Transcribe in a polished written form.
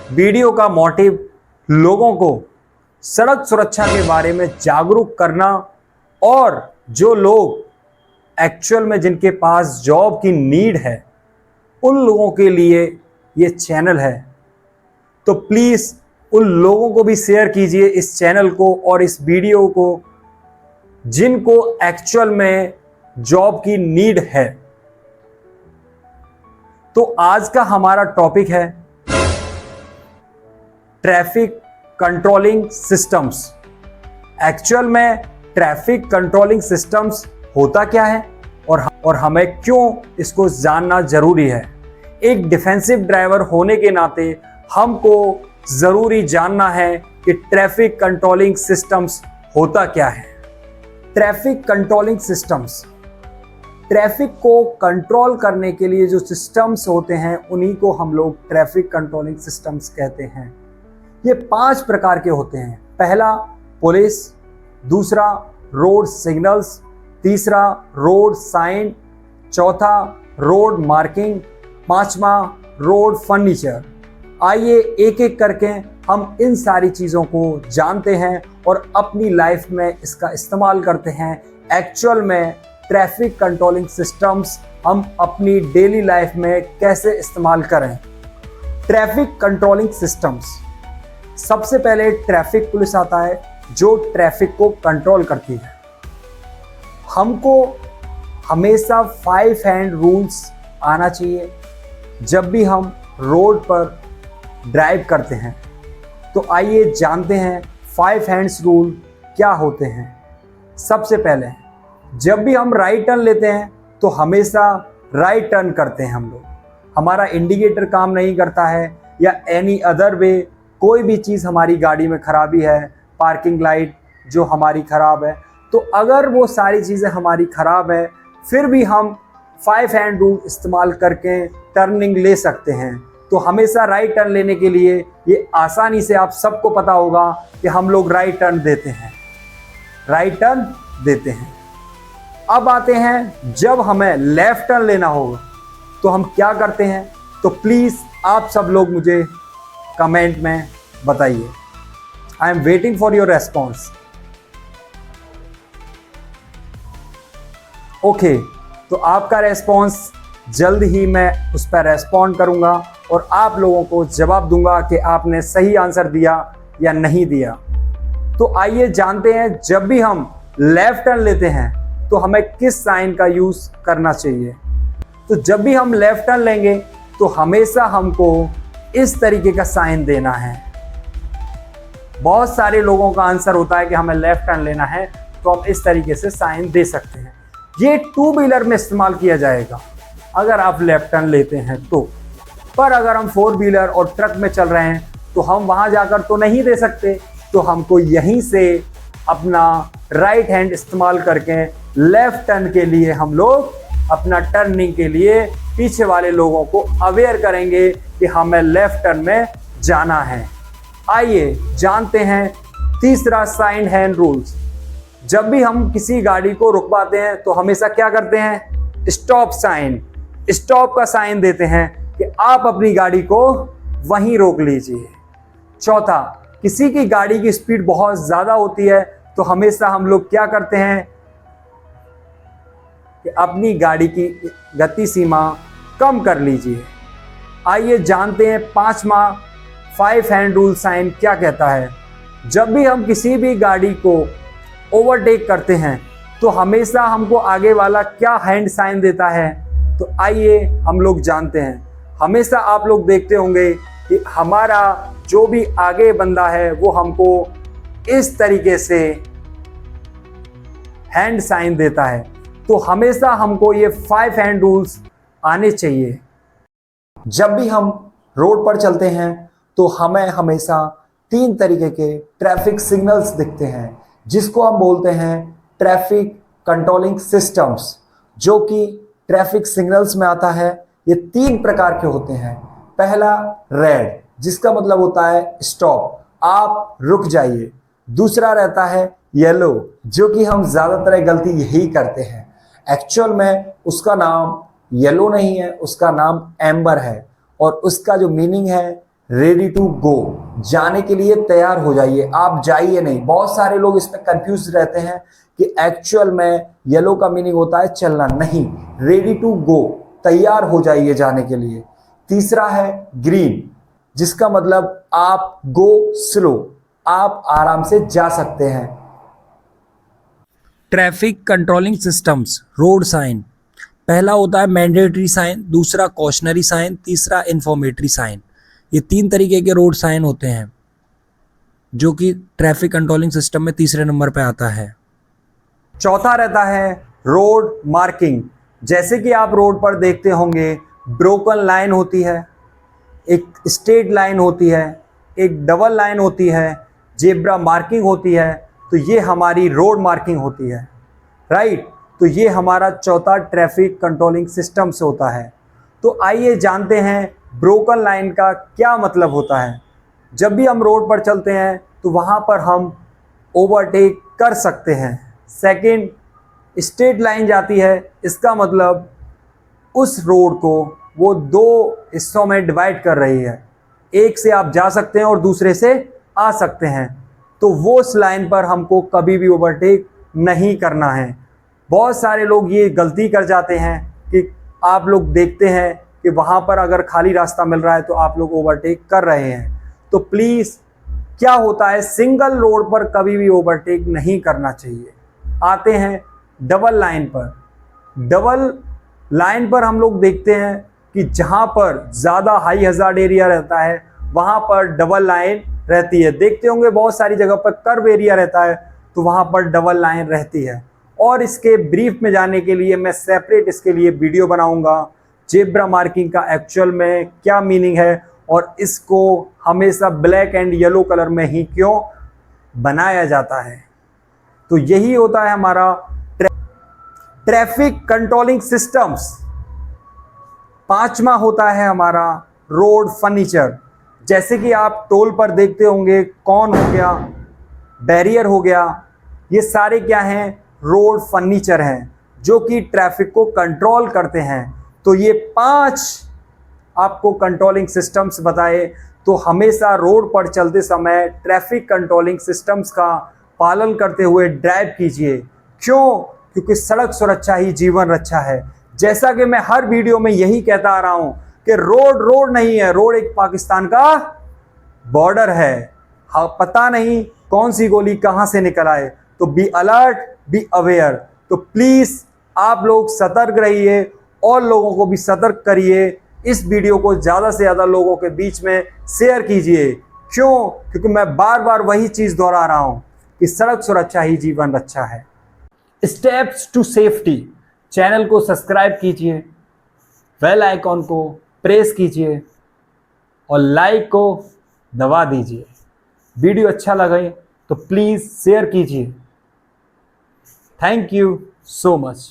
Video का motive लोगों को सड़क सुरक्षा के बारे में जागरूक करना और जो लोग एक्चुअल में जिनके पास जॉब की नीड है उन लोगों के लिए ये चैनल है। तो प्लीज़ उन लोगों को भी शेयर कीजिए इस चैनल को और इस वीडियो को जिनको एक्चुअल में जॉब की नीड है। तो आज का हमारा टॉपिक है ट्रैफिक कंट्रोलिंग सिस्टम्स। एक्चुअल में ट्रैफिक कंट्रोलिंग सिस्टम्स होता क्या है और हमें क्यों इसको जानना जरूरी है। एक डिफेंसिव ड्राइवर होने के नाते हमको जरूरी जानना है कि ट्रैफिक कंट्रोलिंग सिस्टम्स होता क्या है। ट्रैफिक कंट्रोलिंग सिस्टम्स, ट्रैफिक को कंट्रोल करने के लिए जो सिस्टम्स होते हैं उन्हीं को हम लोग ट्रैफिक कंट्रोलिंग सिस्टम्स कहते हैं। ये 5 प्रकार के होते हैं। पहला पुलिस, दूसरा रोड सिग्नल्स, तीसरा रोड साइन, चौथा रोड मार्किंग, पांचवा रोड फर्नीचर। आइए एक एक करके हम इन सारी चीज़ों को जानते हैं और अपनी लाइफ में इसका इस्तेमाल करते हैं। एक्चुअल में ट्रैफिक कंट्रोलिंग सिस्टम्स हम अपनी डेली लाइफ में कैसे इस्तेमाल करें। ट्रैफिक कंट्रोलिंग सिस्टम्स, सबसे पहले ट्रैफिक पुलिस आता है जो ट्रैफिक को कंट्रोल करती है। हमको हमेशा 5 हैंड रूल्स आना चाहिए जब भी हम रोड पर ड्राइव करते हैं। तो आइए जानते हैं 5 हैंड्स रूल क्या होते हैं। सबसे पहले जब भी हम राइट टर्न लेते हैं तो हमेशा राइट टर्न करते हैं हम लोग। हमारा इंडिकेटर काम नहीं करता है या एनी अदर वे कोई भी चीज़ हमारी गाड़ी में खराबी है, पार्किंग लाइट जो हमारी ख़राब है, तो अगर वो सारी चीज़ें हमारी ख़राब है फिर भी हम 5 हैंड रूल इस्तेमाल करके टर्निंग ले सकते हैं। तो हमेशा राइट टर्न लेने के लिए ये आसानी से आप सबको पता होगा कि हम लोग राइट टर्न देते हैं, राइट टर्न देते हैं। अब आते हैं जब हमें लेफ्ट टर्न लेना होगा तो हम क्या करते हैं। तो प्लीज़ आप सब लोग मुझे कमेंट में बताइए। I am waiting for your response. Okay, तो आपका रेस्पॉन्स जल्द ही मैं उस पर रेस्पॉन्ड करूंगा और आप लोगों को जवाब दूंगा कि आपने सही आंसर दिया या नहीं दिया। तो आइए जानते हैं जब भी हम लेफ्ट टर्न लेते हैं तो हमें किस साइन का यूज़ करना चाहिए। तो जब भी हम लेफ्ट टर्न लेंगे तो हमेशा हमको इस तरीके का साइन देना है। बहुत सारे लोगों का आंसर होता है कि हमें लेफ्ट टर्न लेना है तो हम इस तरीके से साइन दे सकते हैं। ये 2 व्हीलर में इस्तेमाल किया जाएगा अगर आप लेफ्ट टर्न लेते हैं तो। पर अगर हम 4 व्हीलर और ट्रक में चल रहे हैं तो हम वहां जाकर तो नहीं दे सकते। तो हमको यहीं से अपना राइट हैंड इस्तेमाल करके लेफ्ट टर्न के लिए हम लोग अपना टर्निंग के लिए पीछे वाले लोगों को अवेयर करेंगे कि हमें लेफ्ट टर्न में जाना है। आइए जानते हैं तीसरा साइन हैंड रूल्स। जब भी हम किसी गाड़ी को रुकवाते हैं तो हमेशा क्या करते हैं, स्टॉप साइन, स्टॉप का साइन देते हैं कि आप अपनी गाड़ी को वहीं रोक लीजिए। चौथा, किसी की गाड़ी की स्पीड बहुत ज़्यादा होती है तो हमेशा हम लोग क्या करते हैं कि अपनी गाड़ी की गति सीमा कम कर लीजिए। आइए जानते हैं 5वां 5 हैंड रूल साइन क्या कहता है। जब भी हम किसी भी गाड़ी को ओवरटेक करते हैं तो हमेशा हमको आगे वाला क्या हैंड साइन देता है। तो आइए हम लोग जानते हैं। हमेशा आप लोग देखते होंगे कि हमारा जो भी आगे बंदा है वो हमको इस तरीके से हैंड साइन देता है। तो हमेशा हमको ये 5 हैंड रूल्स आने चाहिए। जब भी हम रोड पर चलते हैं तो हमें हमेशा 3 तरीके के ट्रैफिक सिग्नल्स दिखते हैं जिसको हम बोलते हैं ट्रैफिक कंट्रोलिंग सिस्टम्स, जो कि ट्रैफिक सिग्नल्स में आता है। ये 3 प्रकार के होते हैं। पहला रेड, जिसका मतलब होता है स्टॉप, आप रुक जाइए। दूसरा रहता है येलो, जो कि हम ज़्यादातर गलती यही करते हैं। एक्चुअल में उसका नाम येलो नहीं है, उसका नाम एम्बर है और उसका जो मीनिंग है रेडी टू गो, जाने के लिए तैयार हो जाइए, आप जाइए नहीं। बहुत सारे लोग इसमें कंफ्यूज रहते हैं कि एक्चुअल में येलो का मीनिंग होता है चलना, नहीं, रेडी टू गो, तैयार हो जाइए जाने के लिए। तीसरा है ग्रीन, जिसका मतलब आप गो स्लो, आप आराम से जा सकते हैं। Traffic controlling systems, road sign, पहला होता है मैंडेटरी साइन, दूसरा कॉशनरी साइन, तीसरा इंफॉर्मेटरी साइन। ये 3 तरीके के रोड साइन होते हैं जो कि ट्रैफिक कंट्रोलिंग सिस्टम में तीसरे नंबर पे आता है। चौथा रहता है रोड मार्किंग। जैसे कि आप रोड पर देखते होंगे, ब्रोकन लाइन होती है, एक स्ट्रेट लाइन होती है, एक डबल लाइन होती है, जेब्रा मार्किंग होती है, तो ये हमारी रोड मार्किंग होती है, राइट। तो ये हमारा चौथा ट्रैफिक कंट्रोलिंग सिस्टम से होता है। तो आइए जानते हैं ब्रोकन लाइन का क्या मतलब होता है। जब भी हम रोड पर चलते हैं तो वहाँ पर हम ओवरटेक कर सकते हैं। सेकंड, स्ट्रेट लाइन जाती है, इसका मतलब उस रोड को वो 2 हिस्सों में डिवाइड कर रही है, एक से आप जा सकते हैं और दूसरे से आ सकते हैं, तो वो उस लाइन पर हमको कभी भी ओवरटेक नहीं करना है। बहुत सारे लोग ये गलती कर जाते हैं कि आप लोग देखते हैं कि वहाँ पर अगर खाली रास्ता मिल रहा है तो आप लोग ओवरटेक कर रहे हैं। तो प्लीज़ क्या होता है, सिंगल रोड पर कभी भी ओवरटेक नहीं करना चाहिए। आते हैं डबल लाइन पर। डबल लाइन पर हम लोग देखते हैं कि जहाँ पर ज़्यादा हाई हज़ार्ड एरिया रहता है वहाँ पर डबल लाइन रहती है। देखते होंगे बहुत सारी जगह पर कर्व एरिया रहता है तो वहाँ पर डबल लाइन रहती है। और इसके ब्रीफ में जाने के लिए मैं सेपरेट इसके लिए वीडियो बनाऊंगा, जेब्रा मार्किंग का एक्चुअल में क्या मीनिंग है और इसको हमेशा ब्लैक एंड येलो कलर में ही क्यों बनाया जाता है। तो यही होता है हमारा ट्रैफिक कंट्रोलिंग सिस्टम्स। पांचवा होता है हमारा रोड फर्नीचर। जैसे कि आप टोल पर देखते होंगे, कॉन हो गया, बैरियर हो गया, ये सारे क्या हैं, रोड फर्नीचर हैं जो कि ट्रैफिक को कंट्रोल करते हैं। तो ये 5 आपको कंट्रोलिंग सिस्टम्स बताए। तो हमेशा रोड पर चलते समय ट्रैफिक कंट्रोलिंग सिस्टम्स का पालन करते हुए ड्राइव कीजिए। क्यों? क्योंकि सड़क सुरक्षा ही जीवन रक्षा है। जैसा कि मैं हर वीडियो में यही कहता आ रहा हूं कि रोड रोड नहीं है, रोड एक पाकिस्तान का बॉर्डर है। हाँ, पता नहीं कौन सी गोली कहां से निकल आए। तो बी अलर्ट, बी अवेयर। तो प्लीज आप लोग सतर्क रहिए और लोगों को भी सतर्क करिए। इस वीडियो को ज़्यादा से ज़्यादा लोगों के बीच में शेयर कीजिए। क्यों? क्योंकि मैं बार बार वही चीज़ दोहरा रहा हूं कि सड़क सुरक्षा ही जीवन रक्षा है। स्टेप्स टू सेफ्टी, चैनल को सब्सक्राइब कीजिए, बेल आइकॉन को प्रेस कीजिए और लाइक को दबा दीजिए। वीडियो अच्छा लगे तो प्लीज़ शेयर कीजिए। Thank you so much.